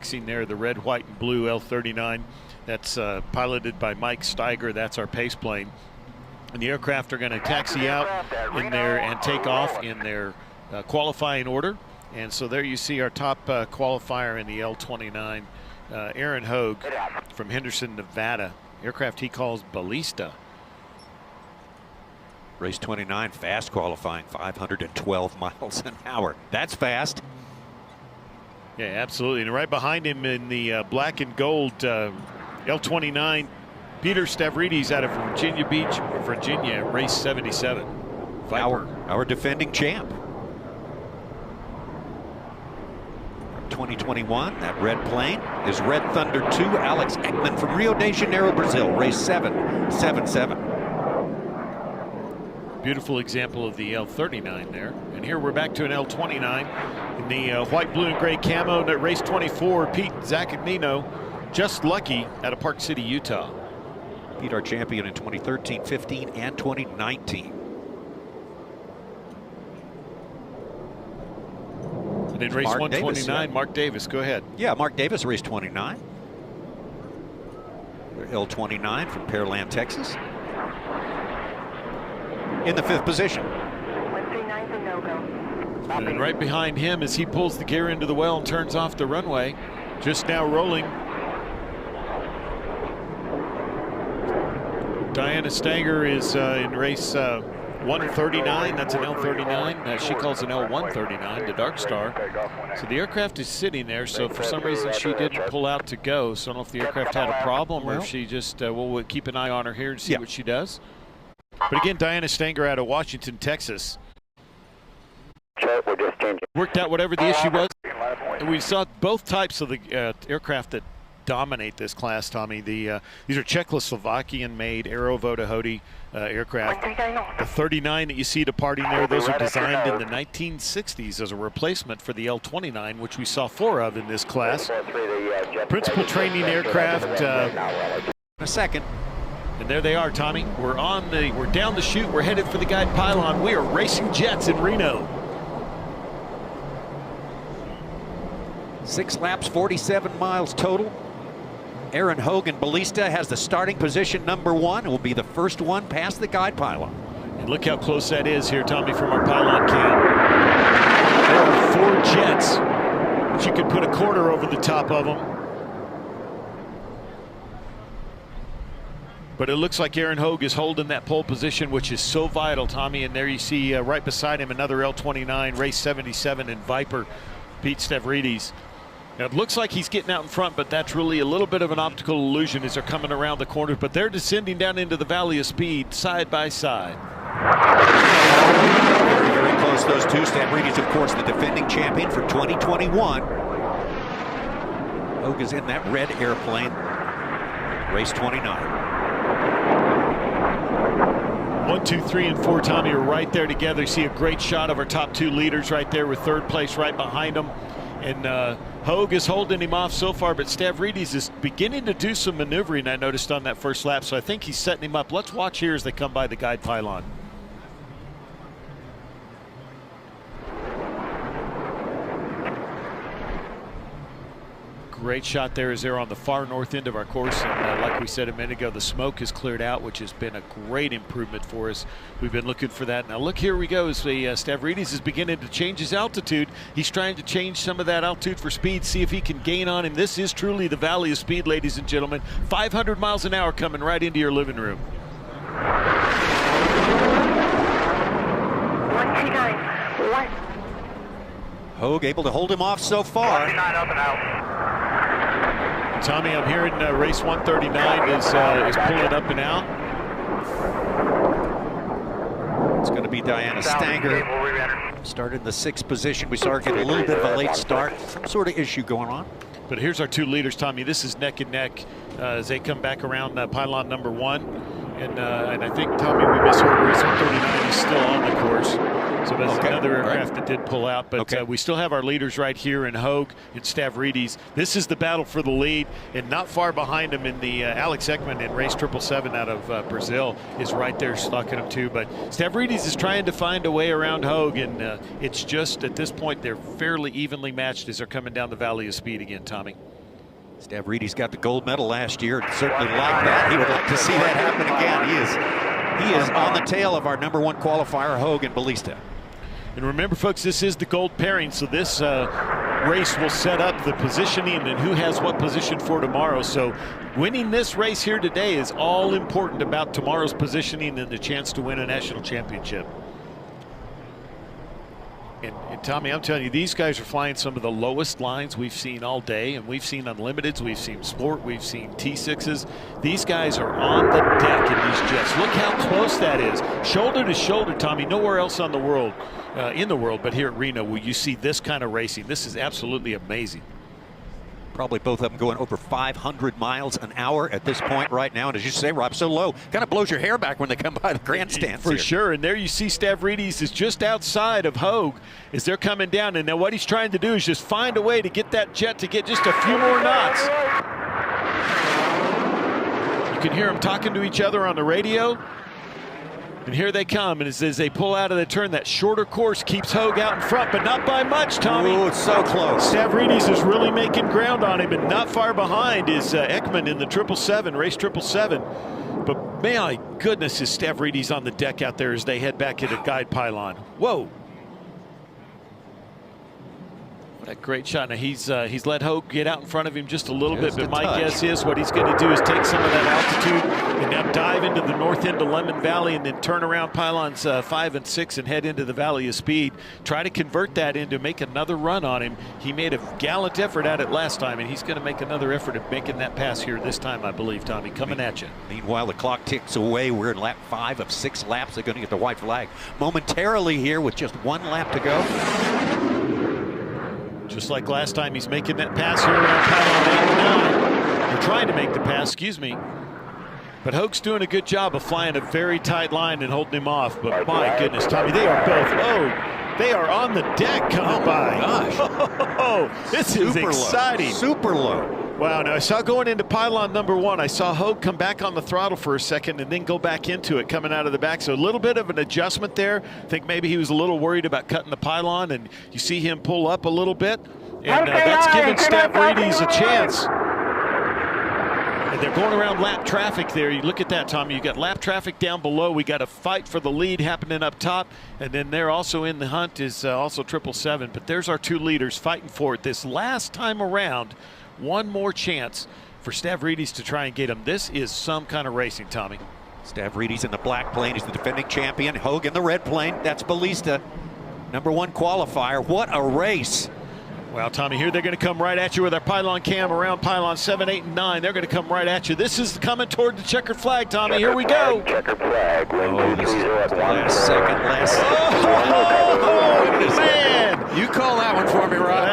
mixing there, the red, white, and blue L-39. That's piloted by Mike Steiger. That's our pace plane. And the aircraft are going to taxi out in there and take off in their qualifying order. And so there you see our top qualifier in the L-29, Aaron Hogue from Henderson, Nevada. Aircraft he calls Ballista. Race 29, fast qualifying, 512 miles an hour. That's fast. Yeah, absolutely. And right behind him in the black and gold L-29, Peter Stavridis out of Virginia Beach, Virginia, race 77. Our defending champ. 2021, that red plane is Red Thunder 2, Alex Ekman from Rio de Janeiro, Brazil, race 777. Beautiful example of the L-39 there. And here we're back to an L-29 in the white, blue, and gray camo at race 24. Pete Zaccagnino, just lucky, out of Park City, Utah. Beat our champion in 2013, 15, and 2019. And in race 129, Mark Davis, go ahead. Yeah, Mark Davis, race 29. L-29 from Pearland, Texas. In the 5th position. And right behind him as he pulls the gear into the well and turns off the runway, just now rolling, Diana Stanger is in race 139. That's an L-39. She calls an L-139, the Dark Star. So the aircraft is sitting there, so for some reason she didn't pull out to go. So I don't know if the aircraft had a problem or if she just, we'll keep an eye on her here and see what she does. But again, Diana Stanger out of Washington, Texas. Worked out whatever the issue was. And we saw both types of the aircraft that dominate this class, Tommy. These are Czechoslovakian-made Aero Vodahody aircraft. The 39 that you see departing there, those are designed in the 1960s as a replacement for the L-29, which we saw 4 of in this class. Principal training aircraft. A second. And there they are, Tommy. We're down the chute. We're headed for the guide pylon. We are racing jets in Reno. 6 laps, 47 miles total. Aaron Hogue and Ballista has the starting position #1. It will be the first one past the guide pylon. And look how close that is here, Tommy, from our pylon cam. There are 4 jets, but you could put a quarter over the top of them. But it looks like Aaron Hogue is holding that pole position, which is so vital, Tommy. And there you see right beside him another L-29, race 77 in Viper, Pete Stavridis. Now it looks like he's getting out in front, but that's really a little bit of an optical illusion as they're coming around the corner. But they're descending down into the valley of speed, side by side. Very, very close, those two. Stavridis, of course, the defending champion for 2021. Hogue is in that red airplane, race 29. 1, 2, 3, and 4, Tommy, are right there together. You see a great shot of our top 2 leaders right there with 3rd place right behind them. And Hogue is holding him off so far, but Stavridis is beginning to do some maneuvering, I noticed, on that first lap. So I think he's setting him up. Let's watch here as they come by the guide pylon. Great shot there as they're on the far north end of our course. And like we said a minute ago, the smoke has cleared out, which has been a great improvement for us. We've been looking for that. Now look, here we go as the Stavridis is beginning to change his altitude. He's trying to change some of that altitude for speed, see if he can gain on him. This is truly the valley of speed, ladies and gentlemen. 500 miles an hour coming right into your living room. 129. Hogue able to hold him off so far. 129 up and out. Tommy, I'm hearing race 139 is pulling up and out. It's going to be Diana Stanger. Started in the 6th position. We saw her get a little bit of a late start. Some sort of issue going on. But here's our 2 leaders, Tommy. This is neck and neck as they come back around pylon #1. And I think, Tommy, we misheard race 139 is still on the course. So that's another aircraft that did pull out, but we still have our leaders right here in Hogue and Stavridis. This is the battle for the lead, and not far behind him in the Alex Ekman in race 777 out of Brazil is right there stalking him too. But Stavridis is trying to find a way around Hogue, and it's just at this point they're fairly evenly matched as they're coming down the Valley of Speed again, Tommy. Stavridis got the gold medal last year and certainly like that. He would like to see that happen again. He is on the tail of our #1 qualifier, Hogue and Ballista. And remember, folks, this is the gold pairing, so this race will set up the positioning and who has what position for tomorrow. So winning this race here today is all important about tomorrow's positioning and the chance to win a national championship. And Tommy, I'm telling you, these guys are flying some of the lowest lines we've seen all day, and we've seen Unlimiteds, we've seen Sport, we've seen T6s. These guys are on the deck in these jets. Look how close that is. Shoulder to shoulder, Tommy. Nowhere else on the world, but here at Reno will you see this kind of racing. This is absolutely amazing. Probably both of them going over 500 miles an hour at this point right now. And as you say, Rob, so low, kind of blows your hair back when they come by the grandstands. For sure. And there you see Stavridis is just outside of Hogue as they're coming down. And now what he's trying to do is just find a way to get that jet to get just a few more knots. You can hear them talking to each other on the radio. And here they come, and as they pull out of the turn, that shorter course keeps Hogue out in front, but not by much, Tommy. Oh, it's so close. Stavridis is really making ground on him, and not far behind is Ekman in the 777, race 777. But my goodness, is Stavridis on the deck out there as they head back into guide pylon. Whoa. What a great shot. Now he's let Hogue get out in front of him just a little bit, but my guess is what he's going to do is take some of that altitude and now dive into the north end of Lemon Valley and then turn around pylons 5 and 6 and head into the Valley of Speed. Try to convert that into make another run on him. He made a gallant effort at it last time, and he's going to make another effort at making that pass here this time, I believe, Tommy. Coming at you. Meanwhile, the clock ticks away. We're in lap 5 of 6 laps. They're going to get the white flag momentarily here with just 1 lap to go. Just like last time, he's making that pass here around pylon 8 and 9. They're trying to make the pass, excuse me. But Hogue's doing a good job of flying a very tight line and holding him off. But my goodness, Tommy, they are both, they are on the deck coming by. Gosh. Oh, this is exciting. Super low. Wow, now I saw going into pylon #1, I saw Hogue come back on the throttle for a second and then go back into it coming out of the back. So a little bit of an adjustment there. I think maybe he was a little worried about cutting the pylon, and you see him pull up a little bit. And that's giving Stavridis a chance. And they're going around lap traffic there. You look at that, Tommy. You got lap traffic down below. We got a fight for the lead happening up top. And then there also in the hunt is also 777. But there's our 2 leaders fighting for it this last time around. One more chance for Stavridis to try and get him. This is some kind of racing, Tommy. Stavridis in the black plane. He's the defending champion. Hogue in the red plane. That's Ballista, #1 qualifier. What a race. Well, Tommy, here they're going to come right at you with our pylon cam around pylon 7, 8, and 9. They're going to come right at you. This is coming toward the checkered flag, Tommy. Here we go. Checkered flag. This is the last second, Oh, man. You call that one for me, Rob.